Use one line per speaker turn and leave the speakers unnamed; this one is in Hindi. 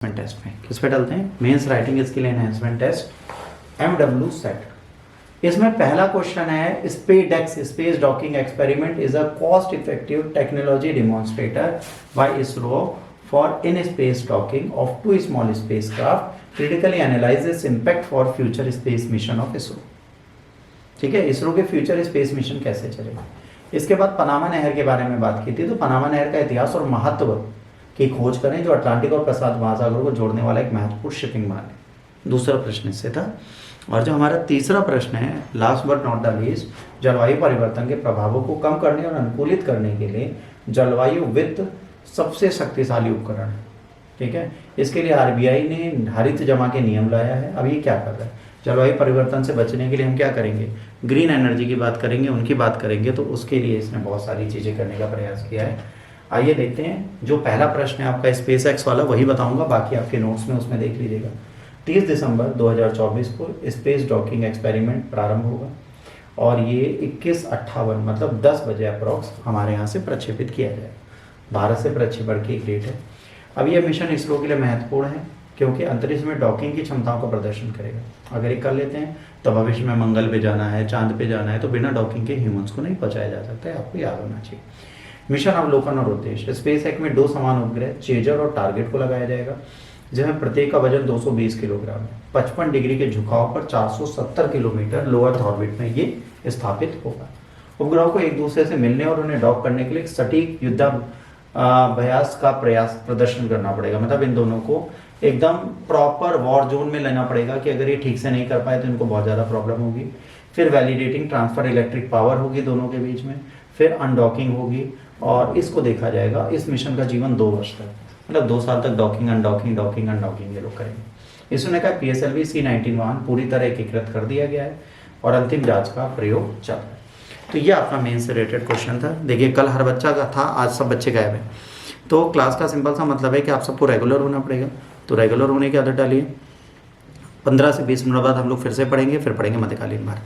टेस्ट में किस पे डालते हैं? Mains writing skill enhancement test MW सेट। इसमें पहला क्वेश्चन है SpaDeX space docking experiment is a cost effective technology demonstrator by ISRO for in space docking of two small spacecraft critically analyses impact for future space mission of ISRO. ठीक है, इसरो के फ्यूचर स्पेस मिशन कैसे चलेगा। इसके बाद पनामा नहर के बारे में बात की थी, तो पनामा नहर का इतिहास और महत्व की खोज करें जो अटलांटिक और प्रशांत महासागरों को जोड़ने वाला एक महत्वपूर्ण शिपिंग मार्ग है। दूसरा प्रश्न इससे था। और जो हमारा तीसरा प्रश्न है last but not the least, जलवायु परिवर्तन के प्रभावों को कम करने और अनुकूलित करने के लिए जलवायु वित्त सबसे शक्तिशाली उपकरण है। ठीक है, इसके लिए RBI ने हरित जमा के नियम लाया है। अब ये क्या कर रहा है, जलवायु परिवर्तन से बचने के लिए हम क्या करेंगे, ग्रीन एनर्जी की बात करेंगे, उनकी बात करेंगे, तो उसके लिए इसने बहुत सारी चीज़ें करने का प्रयास किया है। आइए देखते हैं। जो पहला प्रश्न है आपका स्पेस एक्स वाला वही बताऊंगा, बाकी आपके नोट्स में उसमें देख लीजिएगा। 30 दिसंबर 2024 को स्पेस डॉकिंग एक्सपेरिमेंट प्रारंभ होगा और ये 21:58 मतलब 10 बजे अप्रॉक्स हमारे यहाँ से प्रक्षेपित किया जाएगा। भारत से प्रक्षेपण की एक डेट है। अब ये मिशन इसरो के लिए महत्वपूर्ण है क्योंकि अंतरिक्ष में डॉकिंग की क्षमताओं का प्रदर्शन करेगा। अगर ये कर लेते हैं तो भविष्य में मंगल पे जाना है, चांद पे जाना है, तो बिना डॉकिंग के ह्यूमंस को नहीं पहुँचाया जा सकता है, आपको याद होना चाहिए। मिशन अवलोकन और उद्देश्य, स्पेस एक्स में 2 समान उपग्रह चेजर और टारगेट को लगाया जाएगा जिसमें प्रत्येक का वजन 220 किलोग्राम है। 55 डिग्री के झुकाव पर 470 किलोमीटर लोअर ऑर्बिट में ये स्थापित होगा। उपग्रहों को एक दूसरे से मिलने और उन्हें डॉक करने के लिए सटीक युद्धाभ्यास का प्रदर्शन करना पड़ेगा। मतलब इन दोनों को एकदम प्रॉपर वॉर जोन में लेना पड़ेगा कि अगर ये ठीक से नहीं कर पाए तो इनको बहुत ज़्यादा प्रॉब्लम होगी। फिर वैलिडेटिंग ट्रांसफर इलेक्ट्रिक पावर होगी दोनों के बीच में, फिर अनडॉकिंग होगी और इसको देखा जाएगा। इस मिशन का जीवन 2 वर्ष तक, मतलब 2 साल तक डॉकिंग अनडॉकिंग ये लोग करेंगे। इसने कहा PSLV C-19 वाहन पूरी तरह एकीकृत कर दिया गया है और अंतिम जांच का प्रयोग चल रहा है। तो ये आपका मेन से रिलेटेड क्वेश्चन था। देखिए कल हर बच्चा का था, आज सब बच्चे गायब हैं। तो क्लास का सिंपल सा मतलब है कि आप सबको रेगुलर होना पड़ेगा। तो रेगुलर होने की आदत डालिए। 15 से 20 मिनट बाद हम लोग फिर से पढ़ेंगे, फिर पढ़ेंगे मध्यकालीन भारत।